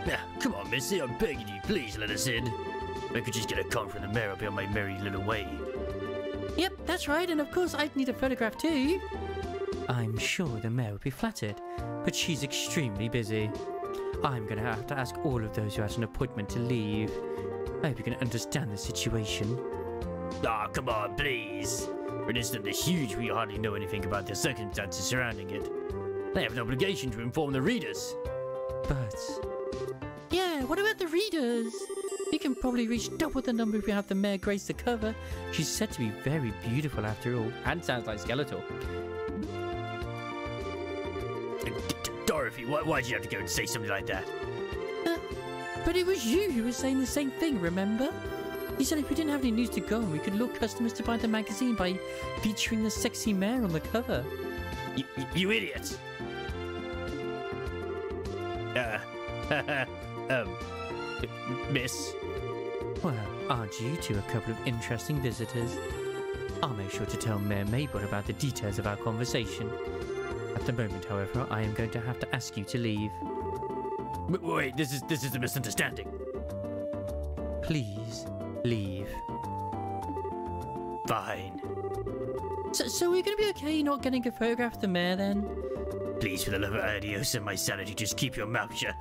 Now, come on, missy, I'm begging you, please let us in. I could just get a call from the mayor. I'll be on my merry little way. Yep, that's right, and of course I'd need a photograph too. I'm sure the mayor would be flattered, but she's extremely busy. I'm going to have to ask all of those who had an appointment to leave. I hope you can understand the situation. Ah, come on, please. For an incident this huge, we hardly know anything about the circumstances surrounding it. They have an obligation to inform the readers. But... yeah, what about the readers? You can probably reach double the number if you have the mayor grace the cover. She's said to be very beautiful after all, and sounds like Skeletor. Dorothy, why'd you have to go and say something like that? But it was you who was saying the same thing, remember? You said if we didn't have any news to go on, we could lure customers to buy the magazine by featuring the sexy mayor on the cover. You idiot! Miss? Well, aren't you two a couple of interesting visitors? I'll make sure to tell Mayor Mabel about the details of our conversation. At the moment, however, I am going to have to ask you to leave. Wait, this is a misunderstanding. Please, leave. Fine. So we're going to be okay not getting a photograph of the mayor then? Please, for the love of adios and my sanity, just keep your mouth shut.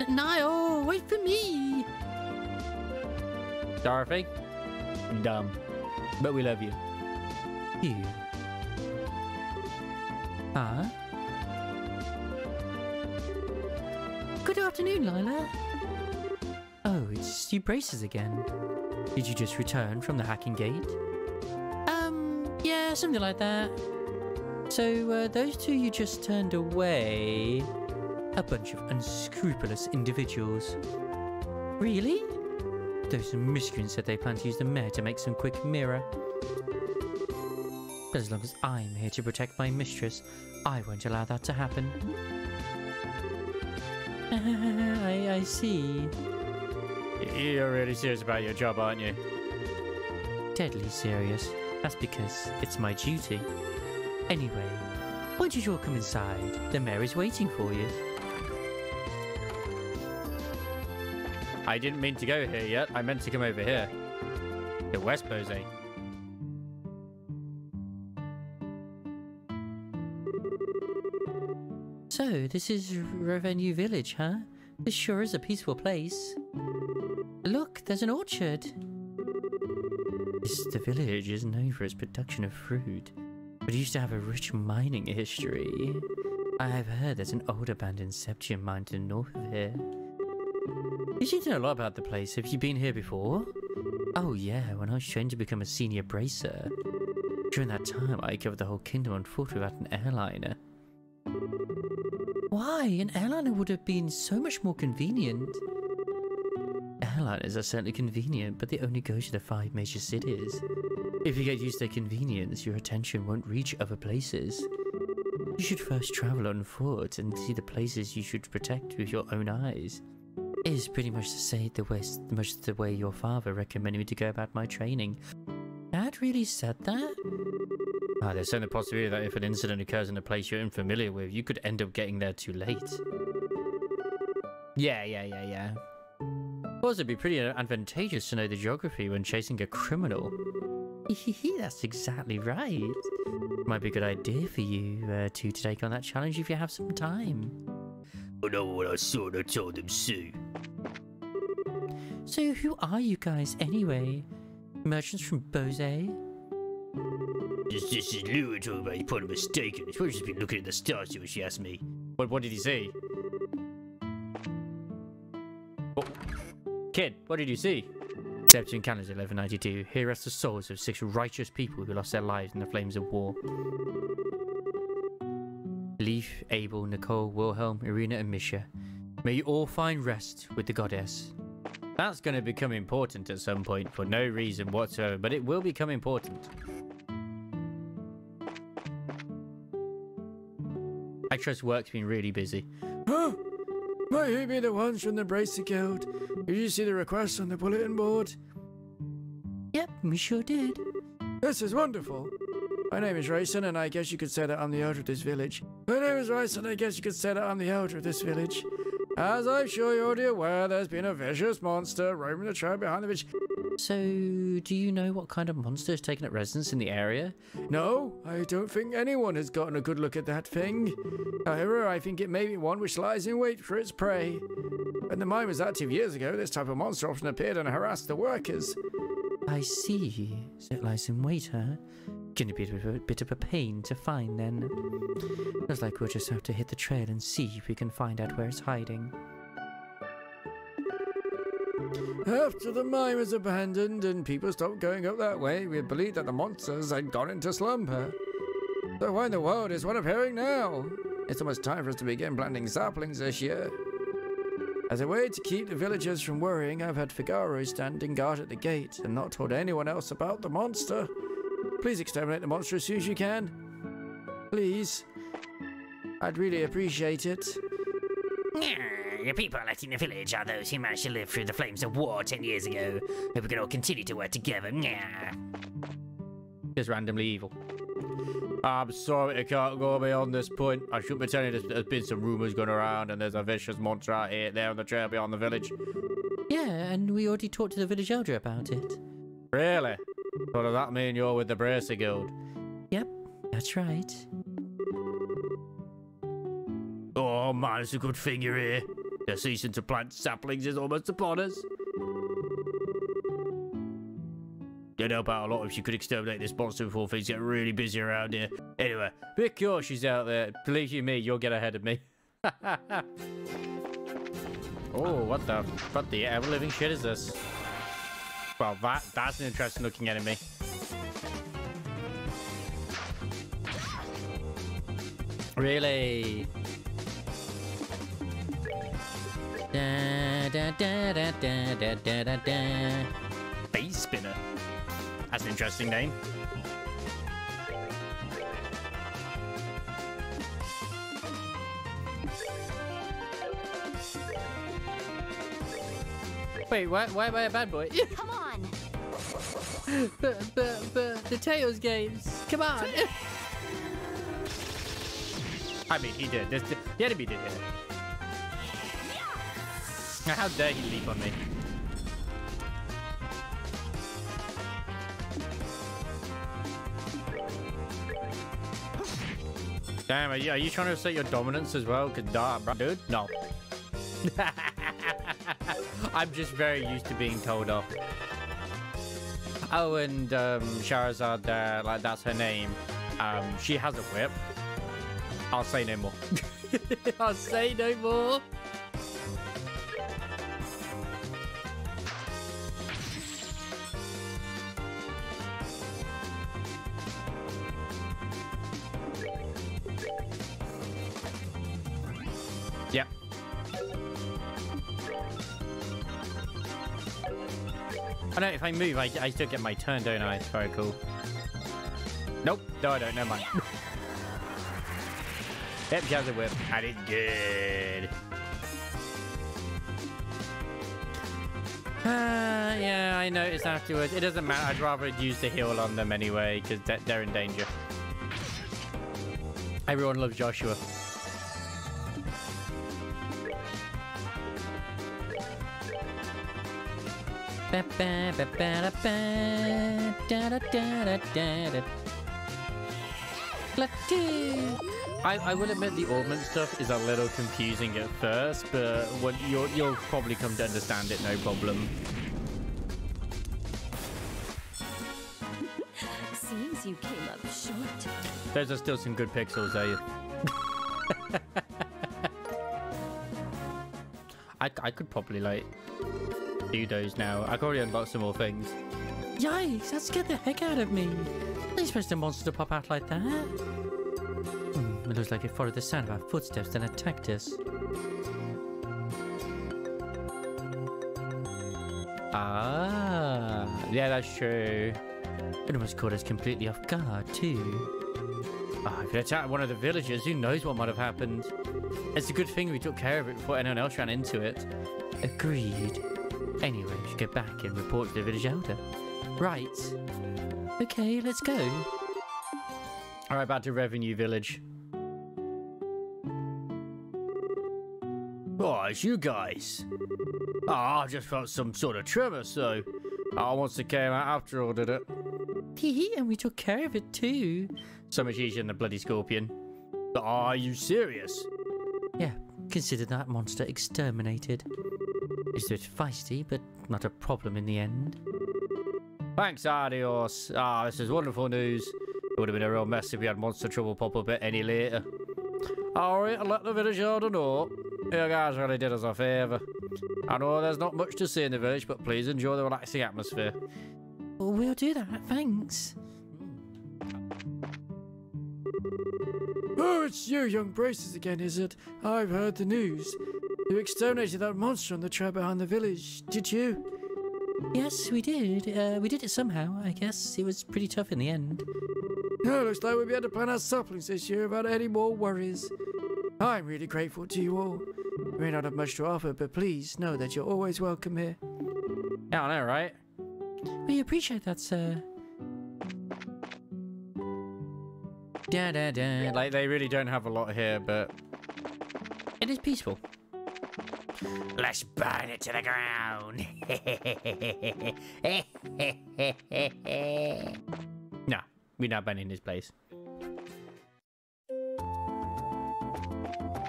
Niall, wait for me! Dorothy? Dumb. But we love you. You. Huh? Good afternoon, Lila. Oh, it's you braces again. Did you just return from the hacking gate? Yeah, something like that. So, those two you just turned away... a bunch of unscrupulous individuals. Really? Those miscreants said they plan to use the mayor to make some quick mirror. But as long as I'm here to protect my mistress, I won't allow that to happen. I see. You're really serious about your job, aren't you? Deadly serious. That's because it's my duty. Anyway, why don't you all come inside? The mayor is waiting for you. I didn't mean to go here yet. I meant to come over here. To West Bose. So, this is Revenue Village, huh? This sure is a peaceful place. Look, there's an orchard. The village is known for its production of fruit, but it used to have a rich mining history. I have heard there's an old abandoned septium mine to the north of here. You seem to know a lot about the place. Have you been here before? Oh yeah, when I was trained to become a senior bracer. During that time, I covered the whole kingdom on foot without an airliner. Why? An airliner would have been so much more convenient. Airliners are certainly convenient, but they only go to the 5 major cities. If you get used to their convenience, your attention won't reach other places. You should first travel on foot and see the places you should protect with your own eyes. It is pretty much the way your father recommended me to go about my training. Dad really said that? There's certainly the possibility that if an incident occurs in a place you're unfamiliar with, you could end up getting there too late. Yeah. Also, it'd be pretty advantageous to know the geography when chasing a criminal. That's exactly right. Might be a good idea for you to take on that challenge if you have some time. I know what I saw and I told them so. So who are you guys anyway? Merchants from Bose? This is Lou talking about you put a mistake in. She's probably just been looking at the stars if she asked me. What did he say? Oh. Kid, what did you see? Septium calendar 1192. Here rests the souls of 6 righteous people who lost their lives in the flames of war. Leif, Abel, Nicole, Wilhelm, Irina and Misha. May you all find rest with the goddess. That's going to become important at some point for no reason whatsoever, but it will become important. I trust work's been really busy. Huh? Might you be the ones from the Bracer Guild? Did you see the request on the bulletin board? Yep, we sure did. This is wonderful. My name is Rayson, and I guess you could say that I'm the elder of this village. My name is Rayson, and I guess you could say that I'm the elder of this village. As I'm sure you're already aware, there's been a vicious monster roaming the trail behind the village. So, do you know what kind of monster has taken up residence in the area? No, I don't think anyone has gotten a good look at that thing. However, I think it may be one which lies in wait for its prey. When the mine was active years ago, this type of monster often appeared and harassed the workers. I see. So it lies in wait, huh? Gonna be a bit of a pain to find then. Looks like we'll just have to hit the trail and see if we can find out where it's hiding. After the mine was abandoned and people stopped going up that way, we believed that the monsters had gone into slumber. So why in the world is one appearing now? It's almost time for us to begin planting saplings this year. As a way to keep the villagers from worrying, I've had Figaro standing guard at the gate and not told anyone else about the monster. Please exterminate the monster as soon as you can. Please. I'd really appreciate it. The people left in the village are those who managed to live through the flames of war 10 years ago. Hope we can all continue to work together. Just randomly evil. I'm sorry I can't go beyond this point. I should be telling you there's been some rumours going around and there's a vicious monster out here there on the trail beyond the village. Yeah, and we already talked to the village elder about it. Really? So does that mean you're with the Bracer Guild? Yep, that's right. Oh man, it's a good thing you're here. The season to plant saplings is almost upon us. It'd help out a lot if you could exterminate this monster before things get really busy around here. Anyway, be cautious out there. Believe you me, you'll get ahead of me. Oh, what the ever-living shit is this? Well, that's an interesting looking enemy. Really? Da da da da da da da da da. Face spinner. That's an interesting name. Wait, why am I a bad boy? Come on. But the Tails games. Come on. I mean, he did. The enemy did it. How dare he leap on me? Damn, are you trying to assert your dominance as well? Cause dude, no. I'm just very used to being told off. Oh, and Charizard, like that's her name. She has a whip. I'll say no more. I'll say no more. Yep. I know if I move, I still get my turn, don't I? It's very cool. Nope. No, I don't. Never mind. Yep, she has a whip. And it's good. Yeah, I noticed afterwards. It doesn't matter. I'd rather use the heal on them anyway, because they're in danger. Everyone loves Joshua. I will admit the augment stuff is a little confusing at first, but you'll probably come to understand it, no problem. Seems you came up short. Those are still some good pixels, are you? I could probably like do those now. I could already unlock some more things. Yikes, that scared the heck out of me. Are you supposed to monster to pop out like that? It looks like it followed the sound of our footsteps and attacked us. Ah, yeah, that's true. It almost caught us completely off guard, too. Ah, if it attacked one of the villagers, who knows what might have happened. It's a good thing we took care of it before anyone else ran into it. Agreed. Anyway, we should go back and report to the village elder. Right. Okay, let's go. Alright, back to Revenue Village. Oh, it's you guys. Oh, I just felt some sort of tremor, so I once it came out after all, did it? And we took care of it too. So much easier than the bloody scorpion. Are you serious? Yeah, consider that monster exterminated. It's a bit feisty, but not a problem in the end. Thanks, Adios. Ah, this is wonderful news. It would have been a real mess if we had monster trouble pop up any later. Alright, I'll let the village elder know. You guys really did us a favour. I know there's not much to see in the village, but please enjoy the relaxing atmosphere. We'll do that, thanks. Oh, it's you, young Braces again, is it? I've heard the news. You exterminated that monster on the trail behind the village, did you? Yes, we did. We did it somehow, I guess. It was pretty tough in the end. Oh, looks like we'll be able to plan our saplings this year without any more worries. I'm really grateful to you all. We may not have much to offer, but please know that you're always welcome here. Yeah, I know, right? We appreciate that, sir. Da da da. Like, they really don't have a lot here, but It is peaceful. Let's burn it to the ground. no, we're not banning this place.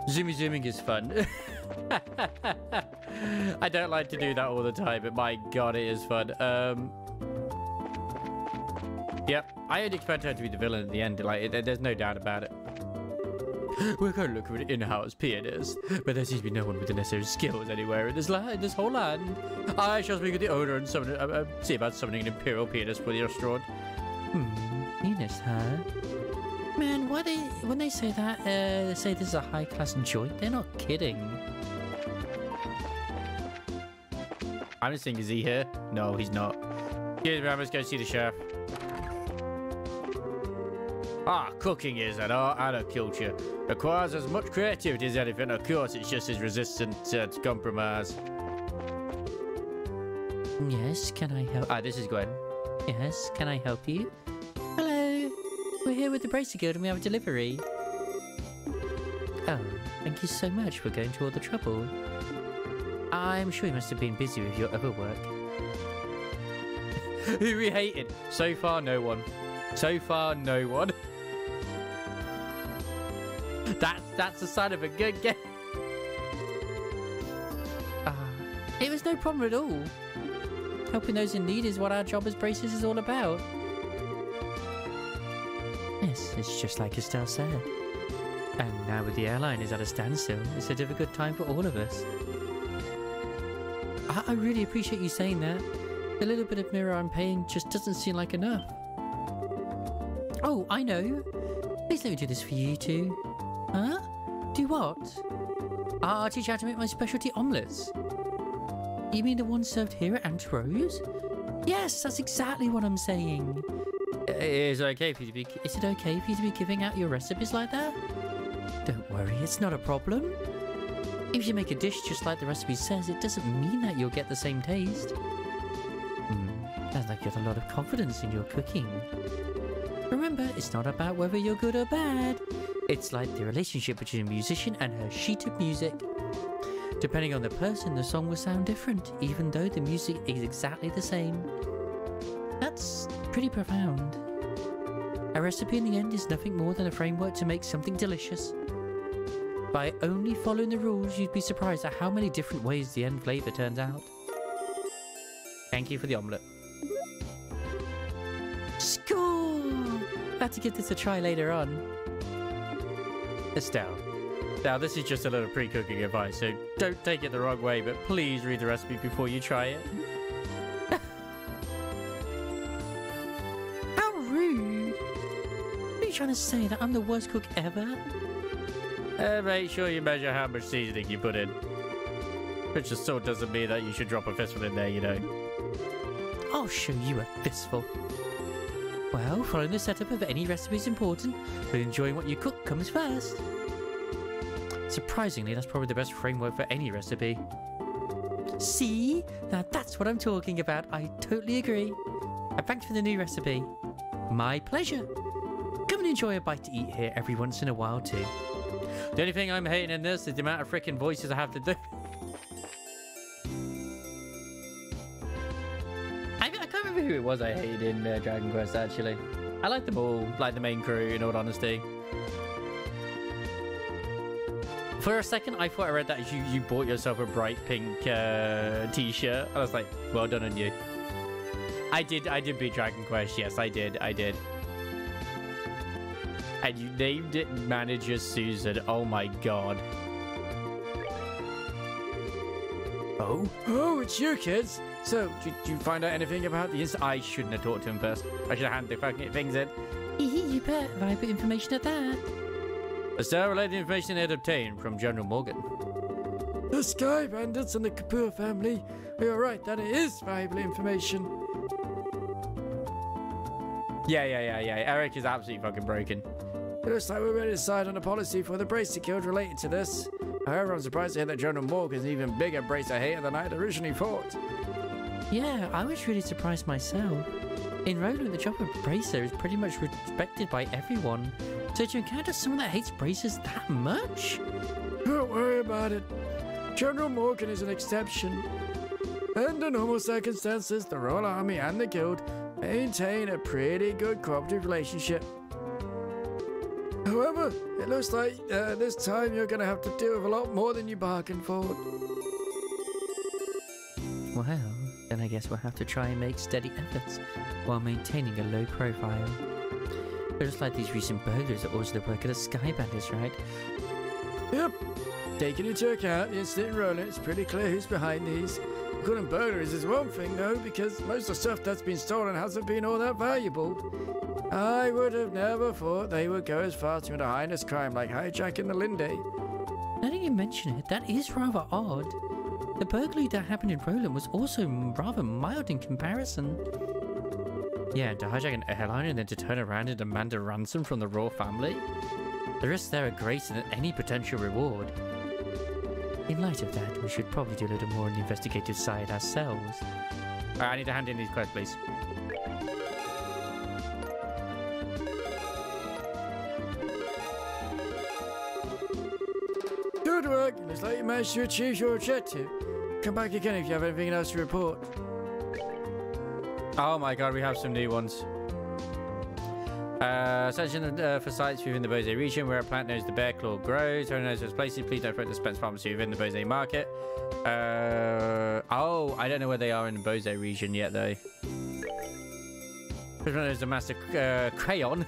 Zooming is fun. I don't like to do that all the time, but my god, it is fun. Yep, I had expected her to be the villain at the end. Like, there's no doubt about it. We're going to look for an in-house pianist, but there seems to be no one with the necessary skills anywhere in this whole land. I shall speak with the owner and see about summoning an imperial pianist for the restaurant. Pianist, huh? Man, when they say that, they say this is a high-class joint. They're not kidding. I'm just thinking, is he here? No, he's not. Excuse me, I must go see the chef. Ah, cooking is an art and a culture. Requires as much creativity as anything. Of course, it's just as resistant to compromise. Yes, can I help? Ah, this is Gwen. Yes, can I help you? Hello, we're here with the Bracer Guild and we have a delivery. Oh, thank you so much for going to all the trouble. I'm sure you must have been busy with your other work. Who we hated? So far, no one. So far, no one. That's a sign of a good game. It was no problem at all. Helping those in need is what our job as Bracers is all about. Yes, it's just like Estelle said. And now with the airline is at a standstill, it's a difficult time for all of us. I really appreciate you saying that. The little bit of mirror I'm paying just doesn't seem like enough. Oh, I know. Please let me do this for you too. Huh? Do what? I'll teach you how to make my specialty omelettes. You mean the one served here at Aunt Rose? Yes, that's exactly what I'm saying. Is it okay for you to be... Is it okay for you to be giving out your recipes like that? Don't worry, it's not a problem. If you make a dish just like the recipe says, it doesn't mean that you'll get the same taste. Sounds like you have a lot of confidence in your cooking. Remember, it's not about whether you're good or bad. It's like the relationship between a musician and her sheet of music. Depending on the person, the song will sound different, even though the music is exactly the same. That's pretty profound. A recipe in the end is nothing more than a framework to make something delicious. By only following the rules, you'd be surprised at how many different ways the end flavour turns out. Thank you for the omelette. Score! I have to give this a try later on. Estelle. Now, this is just a little pre-cooking advice, so don't take it the wrong way, but please read the recipe before you try it. How rude! Are you trying to say that I'm the worst cook ever? Make sure you measure how much seasoning you put in. Which just still doesn't mean that you should drop a fistful in there, you know. I'll show you a fistful. Well, following the setup of any recipe is important, but enjoying what you cook comes first. Surprisingly, that's probably the best framework for any recipe. See? Now that's what I'm talking about. I totally agree. And thanks for the new recipe. My pleasure. Come and enjoy a bite to eat here every once in a while too. The only thing I'm hating in this is the amount of freaking voices I have to do. I can't remember who it was I hated in Dragon Quest, actually. I like them all, like the main crew, in all honesty. For a second, I thought I read that you bought yourself a bright pink t-shirt. I was like, well done on you. I did beat Dragon Quest, yes, I did. And you named it Manager Susan, oh my god. Oh, it's you kids. So, did you find out anything about the incident? I shouldn't have talked to him first. I should have handed the fucking things in. You bet. Vibrant information at that. The star-related information they had obtained from General Morgan. The Sky Bandits and the Kapoor family. You're right, that is valuable information. Yeah. Eric is absolutely fucking broken. It looks like we're ready to decide on a policy for the Bracer Guild related to this. However, I'm surprised to hear that General Morgan is an even bigger Bracer hater than I had originally thought. Yeah, I was really surprised myself. In Roland, the job of Bracer is pretty much respected by everyone. So to encounter someone that hates Bracers that much? Don't worry about it. General Morgan is an exception. Under normal circumstances, the Royal Army and the Guild maintain a pretty good cooperative relationship. However, it looks like this time you're going to have to deal with a lot more than you bargained for. Well, then I guess we'll have to try and make steady efforts while maintaining a low profile. Just like these recent burglars that also the work of the Sky Bandits, right? Yep. Taking into account the incident in Roland, it's pretty clear who's behind these. Calling burglaries is one thing, though, because most of the stuff that's been stolen hasn't been all that valuable. I would have never thought they would go as far to commit a heinous crime like hijacking the Lindy. Now that you mention it, that is rather odd. The burglary that happened in Roland was also rather mild in comparison. Yeah, to hijack an airline and then to turn around and demand a ransom from the royal family? The risks there are greater than any potential reward. In light of that, we should probably do a little more on the investigative side ourselves. Alright, I need to hand in these quests, please. Good work. Looks like you managed to achieve your objective. Come back again if you have anything else to report. Oh my god, we have some new ones. Searching for sites within the Bose region where a plant knows the bear claw grows. Who knows its places? Please don't threaten the Spence pharmacy within the Bose market. Oh, I don't know where they are in the Bose region yet, though. There's a master crayon.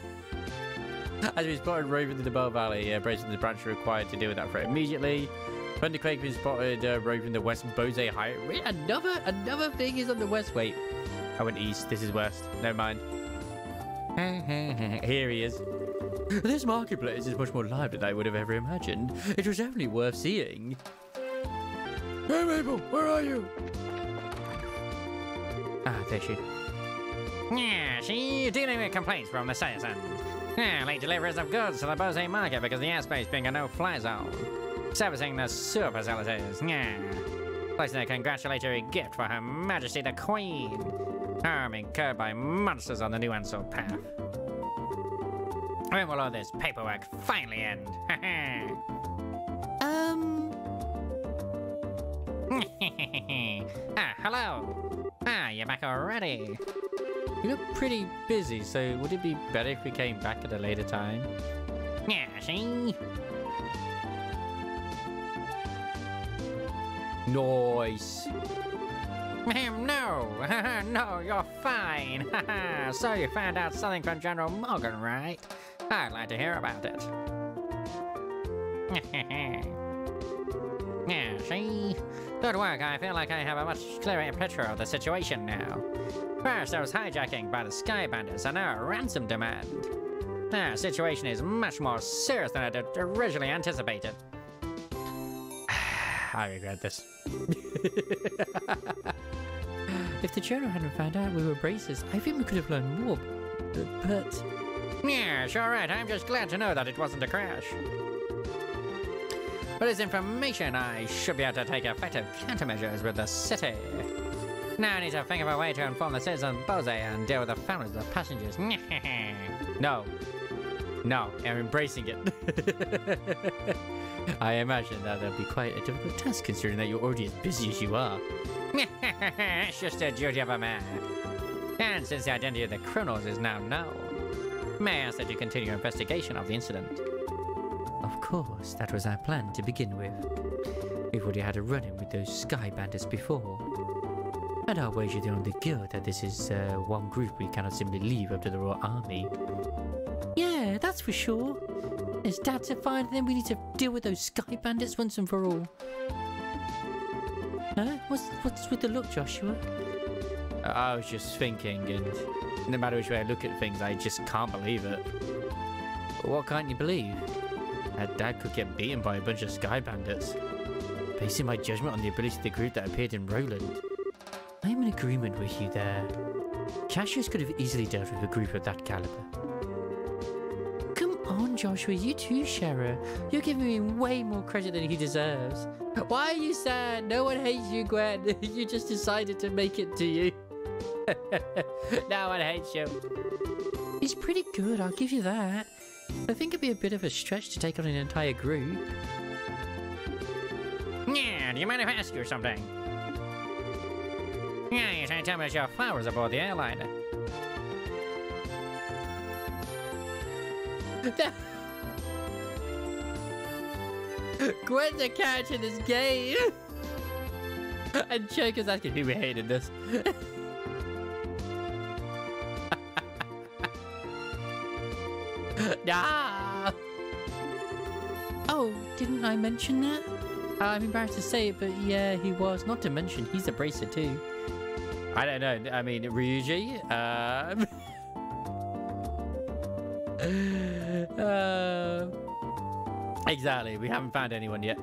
As we spotted roving in the Bell Valley, bracing the branch required to deal with that threat immediately. Thunderquake was spotted roving the West Bose Height. Wait, another thing is on the west. Wait, I went east. This is west. Never mind. Here he is. This marketplace is much more lively than I would have ever imagined. It was definitely worth seeing. Hey Mabel, where are you? Ah, there she. Yeah, she's dealing with complaints from the citizens. Yeah, late deliveries of goods to the Bose market because the airspace being a no-fly zone. Servicing the sewer facilities. Yeah. Placing a congratulatory gift for Her Majesty the Queen. Harm incurred by monsters on the new Ansel path. When will all this paperwork finally end? Hello. You're back already. You look pretty busy, so would it be better if we came back at a later time? Yeah, see? Nice. No, no, you're fine. So you found out something from General Morgan, right? I'd like to hear about it. Yeah, see? Good work, I feel like I have a much clearer picture of the situation now. First, there was hijacking by the Sky Bandits and now a ransom demand. The situation is much more serious than I had originally anticipated. I regret this. If the General hadn't found out we were Bracers, I think we could have learned more. But... Yeah, sure right. I'm just glad to know that it wasn't a crash. With this information, I should be able to take effective countermeasures with the city. Now I need to think of a way to inform the citizens of Bose and deal with the families of the passengers. No. No, I'm embracing it. I imagine that will be quite a difficult task considering that you're already as busy as you are. It's just the duty of a man. And since the identity of the criminals is now known, may I ask that you continue your investigation of the incident? Of course, that was our plan to begin with. We've already had a run-in with those sky bandits before. And I'll wager they're on the guild that this is one group we cannot simply leave up to the Royal Army. Yeah, that's for sure. Is Dad to find them? We need to deal with those sky bandits once and for all. Huh? What's with the look, Joshua? I was just thinking, and no matter which way I look at things, I just can't believe it. What can't you believe? That Dad could get beaten by a bunch of sky bandits. Basing my judgment on the ability of the group that appeared in Roland. I am in agreement with you there. Cassius could have easily dealt with a group of that caliber. Come on, Joshua, you too, Shara. You're giving him way more credit than he deserves. Why are you sad? No one hates you, Gwen. You just decided to make it to you. No one hates you. He's pretty good, I'll give you that. I think it'd be a bit of a stretch to take on an entire group. Yeah, do you mind if I ask you something? Yeah, you're trying to tell me about your flowers aboard the airliner. Gwen's a character in this game. And Choker's asking who we hated this. Nah. Oh, didn't I mention that? I'm embarrassed to say it, but yeah, he was. Not to mention, he's a bracer too. I don't know. I mean, Ryuji. Exactly. We haven't found anyone yet.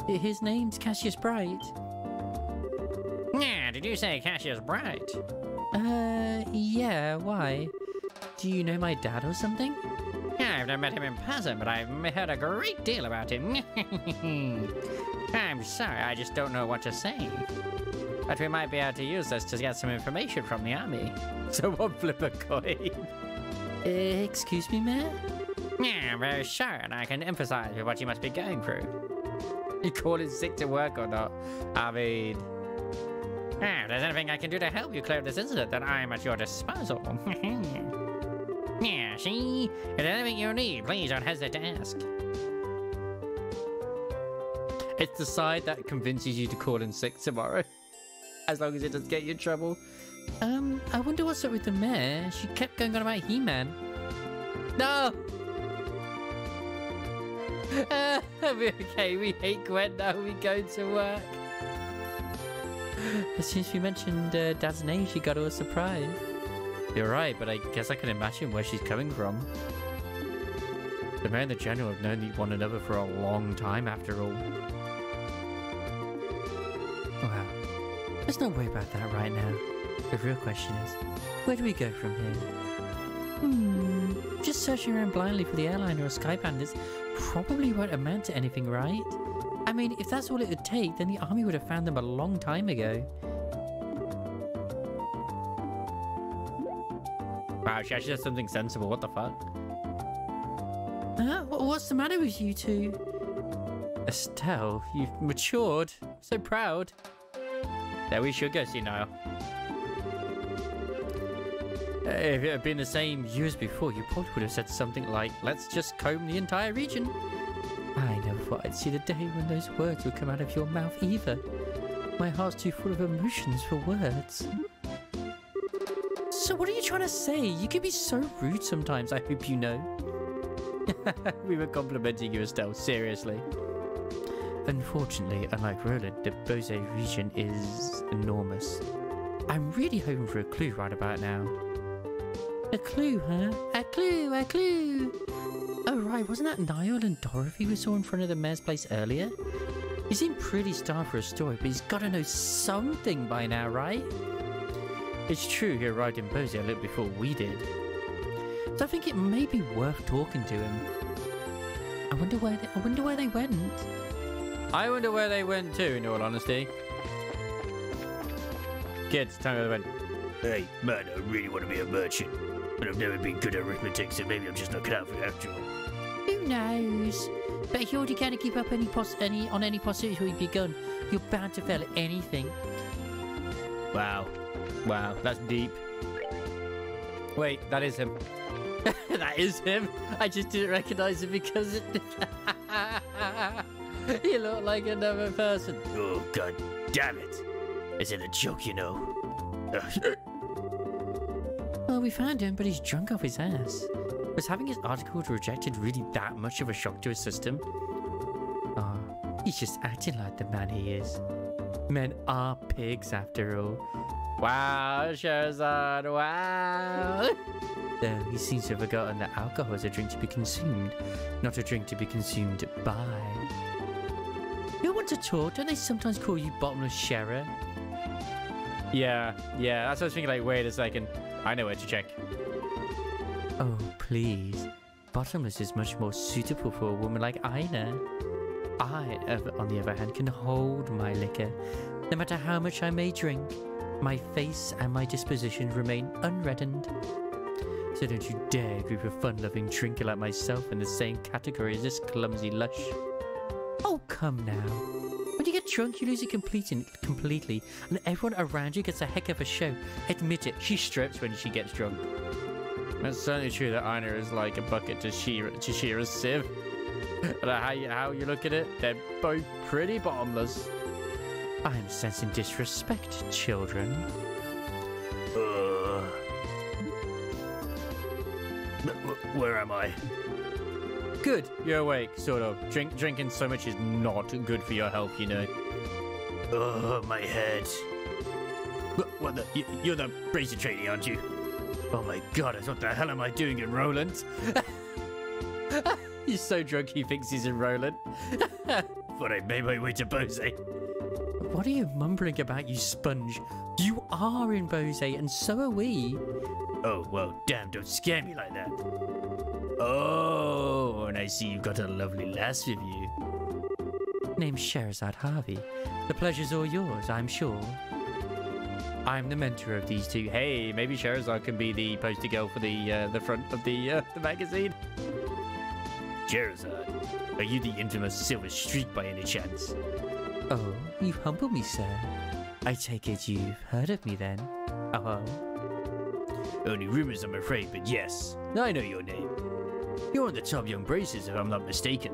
His name's Cassius Bright. Yeah, did you say Cassius Bright? Yeah, why? Do you know my dad or something? Yeah, I've never met him in person, but I've heard a great deal about him. I'm sorry, I just don't know what to say. But we might be able to use this to get some information from the army. Someone flip a coin. Excuse me, Mayor? Yeah, I'm very sure, and I can emphasize with what you must be going through. You call in sick to work or not? I mean... If there's anything I can do to help you clear this incident, then I'm at your disposal. Yeah, see? If there's anything you need, please don't hesitate to ask. It's the side that convinces you to call in sick tomorrow. As long as it doesn't get you in trouble. I wonder what's up with the mayor. She kept going on about He-Man. No! Okay, we hate Gwen now. We go to work. As soon as we mentioned Dad's name, she got all surprised. You're right, but I guess I can imagine where she's coming from. The mayor and the general have known one another for a long time, after all. Well, let's not worry about that right now. The real question is, where do we go from here? Just searching around blindly for the airliner or sky bandits probably won't amount to anything, right? I mean, if that's all it would take, then the army would have found them a long time ago. Wow, she actually said something sensible. What the fuck? What's the matter with you two? Estelle, you've matured. So proud. There, we should go see Niall. If it had been the same years before, you probably would have said something like, let's just comb the entire region. I never thought I'd see the day when those words would come out of your mouth either. My heart's too full of emotions for words. So what are you trying to say? You can be so rude sometimes, I hope you know. We were complimenting you, Estelle, seriously. Unfortunately, unlike Roland, the Bose region is enormous. I'm really hoping for a clue right about now. A clue, huh? A clue, a clue! Oh right, wasn't that Niall and Dorothy we saw in front of the mayor's place earlier? He seemed pretty starved for a story, but he's got to know something by now, right? It's true he arrived in Bose a little before we did. So I think it may be worth talking to him. I wonder where they went. I wonder where they went too, in all honesty. Kids, tell me where they went. Hey, man, I really want to be a merchant. But I've never been good at arithmetic, so maybe I'm just not cut out for it after all. Who knows? But if you already can't keep up any pursuit we've begun, you're bound to fail at anything. Wow. Wow, that's deep. Wait, that is him. That is him. I just didn't recognize him because it. He looked like another person. Oh, god damn it. Is it a joke, you know? Well, we found him, but he's drunk off his ass. Was having his article rejected really that much of a shock to his system? Oh, he's just acting like the man he is. Men are pigs, after all. Wow, Sherazad, wow. Though he seems to have forgotten that alcohol is a drink to be consumed, not a drink to be consumed by. You want to talk? Don't they sometimes call you bottomless Shera? Yeah, that's what I was thinking, like, wait a second. I know where to check. Oh, please. Bottomless is much more suitable for a woman like Aina. I, on the other hand, can hold my liquor. No matter how much I may drink, my face and my disposition remain unreddened. So don't you dare group a fun-loving drinker like myself in the same category as this clumsy lush. Oh, come now. When you get drunk, you lose it completely, and everyone around you gets a heck of a show. Admit it, she strips when she gets drunk. It's certainly true that Aina is like a bucket to Shira's sieve. But how you look at it, they're both pretty bottomless. I am sensing disrespect, children. Where am I? Good, you're awake, sort of. Drinking so much is not good for your health, you know. Oh, my head. What the? You're the bracer trainee, aren't you? Oh my god, what the hell am I doing in Roland? He's so drunk he thinks he's in Roland. But I made my way to Bose. What are you mumbling about, you sponge? You are in Bose, and so are we. Oh, well, damn, don't scare me like that. Oh, and I see you've got a lovely lass with you. Name's Sherazad Harvey. The pleasure's all yours, I'm sure. I'm the mentor of these two. Hey, maybe Sherazad can be the poster girl for the front of the magazine. Sherazad, are you the infamous Silver Streak by any chance? Oh, you humble me, sir. I take it you've heard of me then? Oh. Only rumors, I'm afraid, but yes, I know your name. You're on the top young braces, if I'm not mistaken.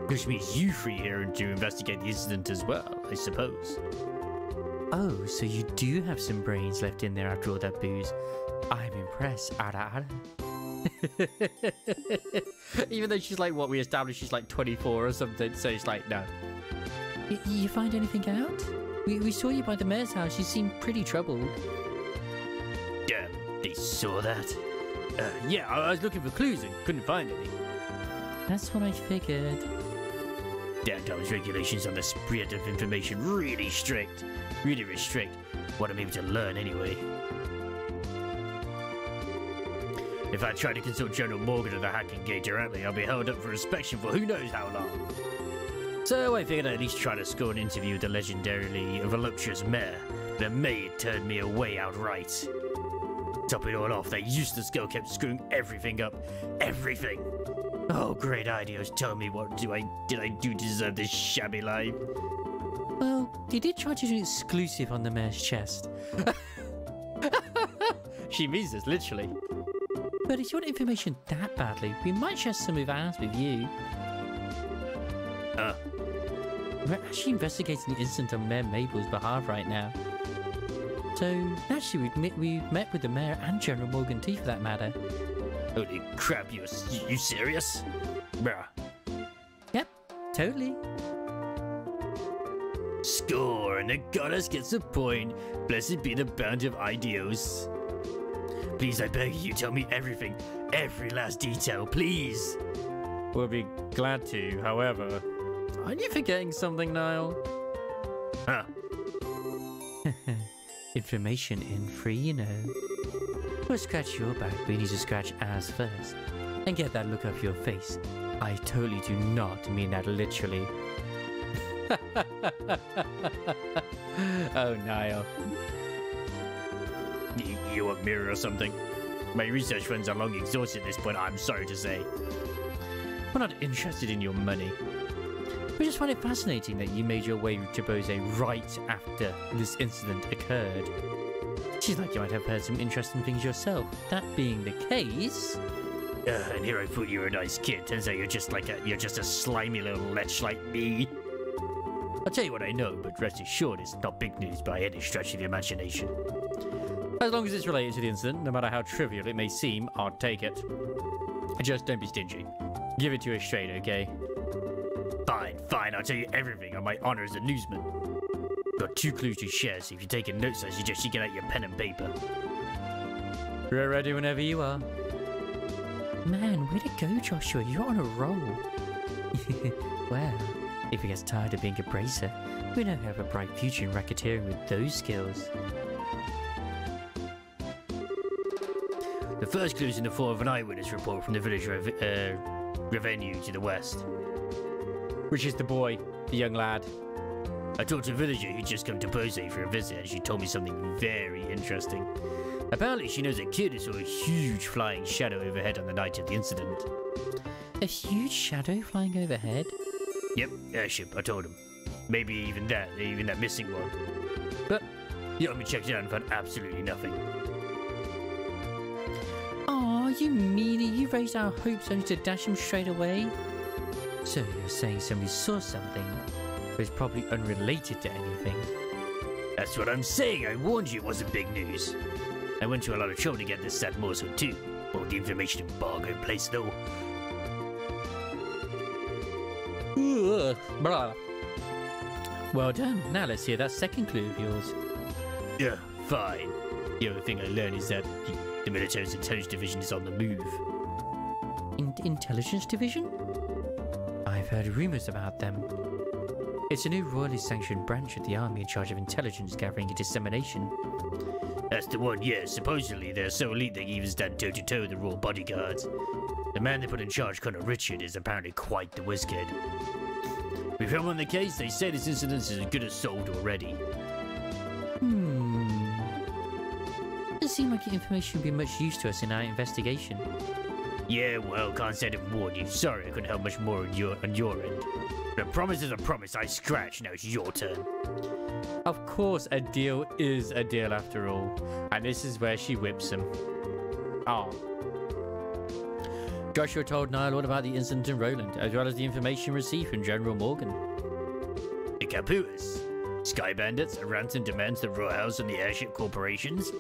Which means you three here to investigate the incident as well, I suppose. Oh, so you do have some brains left in there after all that booze. I'm impressed. Ara. Even though she's like, what we established, she's like 24 or something, so she's like, no. You find anything out? We saw you by the mayor's house. You seemed pretty troubled. Damn, they saw that? Yeah, I was looking for clues and couldn't find any. That's what I figured. Downtown's regulations on the spread of information really strict. Really restrict what I'm able to learn anyway. If I try to consult General Morgan of the Hacking Gate directly, I'll be held up for inspection for who knows how long. So I figured I'd at least try to score an interview with the legendarily voluptuous mayor. The maid turned me away outright. Top it all off, that useless girl kept screwing everything up. Everything! Oh, great ideas. Tell me, what did I do to deserve this shabby life? Well, they did try to do an exclusive on the mayor's chest. She means this, literally. But if you want information that badly, we might share some of ours with you. We're actually investigating the incident on Mayor Mabel's behalf right now. So, naturally, we've met with the mayor and General Morgan T for that matter. Holy crap, you serious? Bruh. Yep, totally. Score, and the goddess gets a point. Blessed be the bounty of Idios. Please, I beg you, tell me everything. Every last detail, please. We'll be glad to, however. Aren't you forgetting something, Niall? Huh? Information in free, you know. We'll scratch your back, we need to scratch ours first. And get that look off your face. I totally do not mean that literally. Oh, Niall. You want mirror or something? My research funds are long exhausted at this point, I'm sorry to say. We're not interested in your money. We just find it fascinating that you made your way to Bose right after this incident occurred. Seems like you might have heard some interesting things yourself. That being the case... And here I thought you were a nice kid. Turns out you're just a slimy little lech like me. I'll tell you what I know, but rest assured it's not big news by any stretch of the imagination. As long as it's related to the incident, no matter how trivial it may seem, I'll take it. Just don't be stingy. Give it to us straight, okay? Fine, I'll tell you everything on my honor as a newsman. Got 2 clues to share, so if you're taking notes, I suggest you get out your pen and paper. We're ready whenever you are. Man, way to go, Joshua. You're on a roll. Well, if he gets tired of being a bracer, we know you have a bright future in racketeering with those skills. The first clue is in the form of an eyewitness report from the village revenue to the west. Which is the boy, the young lad. I talked to a villager who'd just come to Bose for a visit, and she told me something very interesting. Apparently, she knows a kid who saw a huge flying shadow overhead on the night of the incident. A huge shadow flying overhead? Yep, Airship, I told him. Maybe even that missing one. But the army checked it out and found absolutely nothing. Aw, you meanie, you raised our hopes only to dash them straight away? So you're saying somebody saw something, but it's probably unrelated to anything? That's what I'm saying, I warned you it wasn't big news. I went to a lot of trouble to get this sad morsel too. All the information embargo in place though. Blah. Well done. Now let's hear that second clue of yours. Yeah, fine. The other thing I learned is that the military's intelligence division is on the move. Intelligence division? I've heard rumors about them. It's a new royally sanctioned branch of the army in charge of intelligence gathering and dissemination. That's the one, yes. Supposedly they're so elite they can even stand toe-to-toe with the royal bodyguards. The man they put in charge, Colonel Richard, is apparently quite the whiz-kid. We've him on the case. They say this incident is as good as solved already. Doesn't seem like the information would be much use to us in our investigation. Yeah, well, can't say to warn you. Sorry, I couldn't help much more on your end. But a promise is a promise. I scratch. Now it's your turn. Of course, a deal is a deal after all. And this is where she whips him. Oh. Joshua told Niall all about the incident in Roland, as well as the information received from General Morgan. The Capuas. Sky Bandits, a ransom demands the Royal House and the Airship corporations.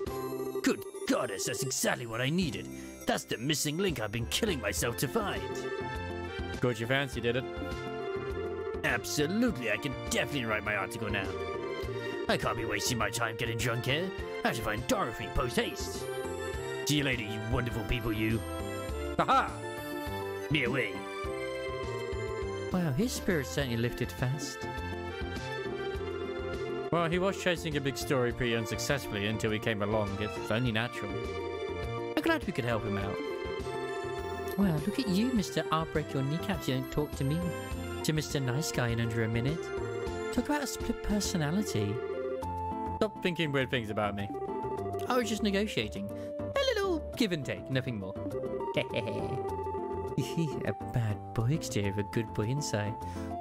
Good goddess, that's exactly what I needed. That's the missing link I've been killing myself to find. Caught your fancy, did it? Absolutely, I can definitely write my article now. I can't be wasting my time getting drunk here. I have to find Dorothy post-haste. See you later, you wonderful people, you. Haha! Be away. Wow, his spirit certainly lifted fast. Well, he was chasing a big story pretty unsuccessfully until we came along. It's only natural. I'm glad we could help him out. Well, look at you, Mr. I'll break your kneecaps. You don't talk to me. To Mr. Nice Guy in under a minute. Talk about a split personality. Stop thinking weird things about me. I was just negotiating. A little give and take, nothing more. A bad boy exterior, a good boy inside.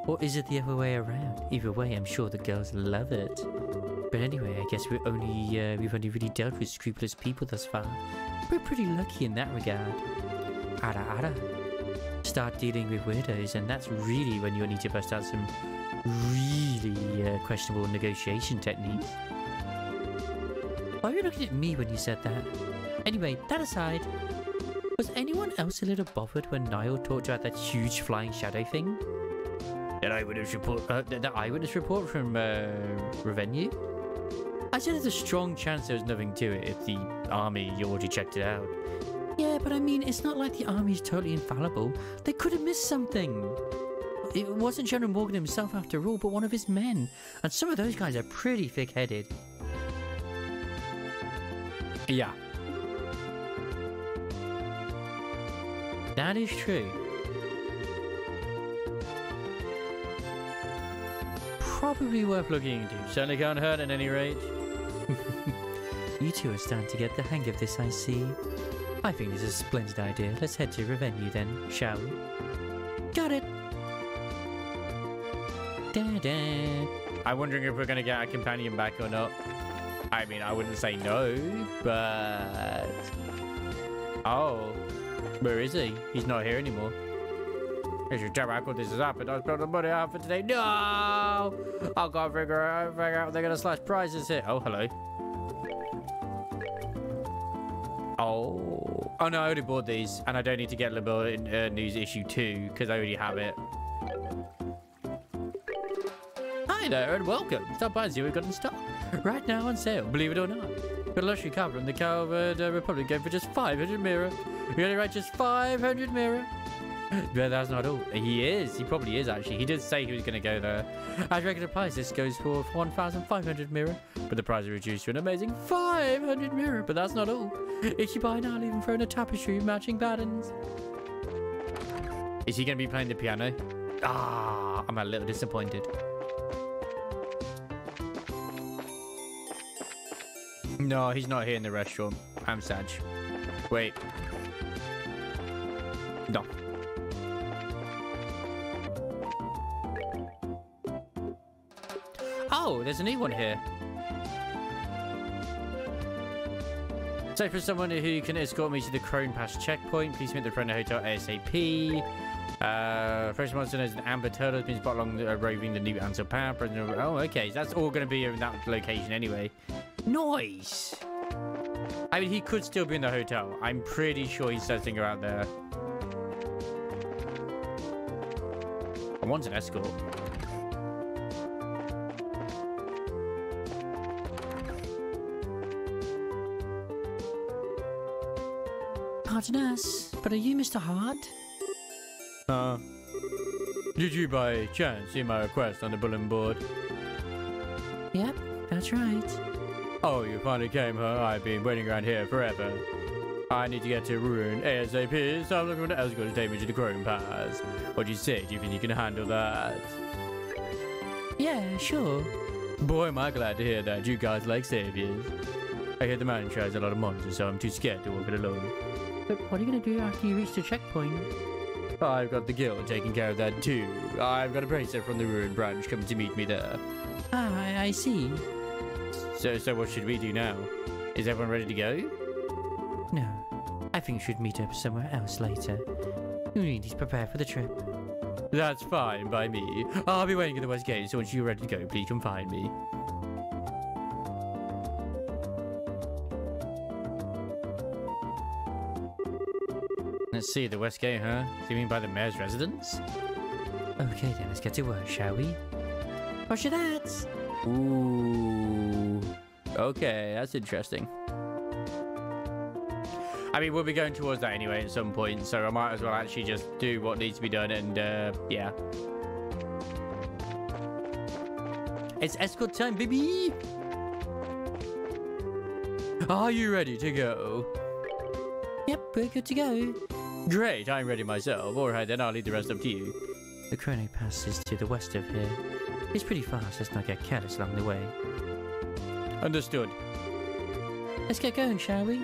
Or is it the other way around? Either way, I'm sure the girls love it. But anyway, I guess we've only really dealt with scrupulous people thus far. We're pretty lucky in that regard. Ara. Start dealing with weirdos, and that's really when you'll need to bust out some really questionable negotiation techniques. Why were you looking at me when you said that? Anyway, that aside, was anyone else a little bothered when Niall talked about that huge flying shadow thing? That eyewitness report? The eyewitness report from Revenue? I said there's a strong chance there was nothing to it if the army already checked it out. Yeah, but I mean, it's not like the army's totally infallible. They could have missed something. It wasn't General Morgan himself after all, but one of his men. And some of those guys are pretty thick-headed. Yeah. That is true. Probably worth looking into. Certainly can't hurt at any rate. You two are starting to get the hang of this, I see. I think this is a splendid idea. Let's head to Revenue then, shall we? Got it! Da-da. I'm wondering if we're going to get our companion back or not. I mean, I wouldn't say no, but... Oh. Where is he? He's not here anymore. This is terrible. This is happened. I spent the money out for today. No! I can't figure out they're going to slash prices here. Oh, hello. Oh. Oh, no, I already bought these. And I don't need to get Liberty News issue 2 because I already have it. Hi there and welcome. Stop by and see what we've got in stock. Right now on sale, believe it or not. Got a luxury cover on the Calvert Republic game for just 500 mirror. You got it right, just 500 mirror. But that's not all. He is. He probably is, actually. He did say he was going to go there. At regular price, this goes for 1,500 mirror. But the price is reduced to an amazing 500 mirror. But that's not all. If you buy now, I'll even throw in a tapestry of matching patterns. Is he going to be playing the piano? Ah, I'm a little disappointed. No, he's not here in the restaurant. I'm sad. Wait. No. Oh, there's a new one here. So for someone who can escort me to the Crone Pass checkpoint, please meet the Front Hotel ASAP. First monster knows an Amber Turtle has been spotted along roving the new Ansel Path. Oh, okay. So that's all going to be in that location anyway. Nice. I mean, he could still be in the hotel. I'm pretty sure he says things out there. I want an escort. Pardon us, but are you Mr. Hart? Did you by chance see my request on the bulletin board? Yep, that's right. Oh, you finally came, huh? I've been waiting around here forever. I need to get to Ruin ASAP, so I'm looking for an escort to take me to the Crone Pass. What do you say? Do you think you can handle that? Yeah, sure. Boy, am I glad to hear that. You guys like saviors. I hear the mountain tries a lot of monsters, so I'm too scared to walk it alone. But what are you going to do after you reach the checkpoint? I've got the guild taking care of that too. I've got a bracer from the Ruin branch coming to meet me there. Ah, I see. So what should we do now? Is everyone ready to go? No, I think we should meet up somewhere else later. You need to prepare for the trip. That's fine by me. I'll be waiting at the west gate, so once you're ready to go, please come find me. Let's see, the west gate, huh? Do you mean by the mayor's residence? Okay then, let's get to work, shall we? Roger that! Ooh. Okay, that's interesting. I mean, we'll be going towards that anyway at some point, so I might as well actually just do what needs to be done and, yeah. It's escort time, baby! Are you ready to go? Yep, we're good to go. Great, I'm ready myself. Alright, then I'll leave the rest up to you. The Crone Pass is to the west of here. It's pretty fast, let's not get careless along the way. Understood. Let's get going, shall we?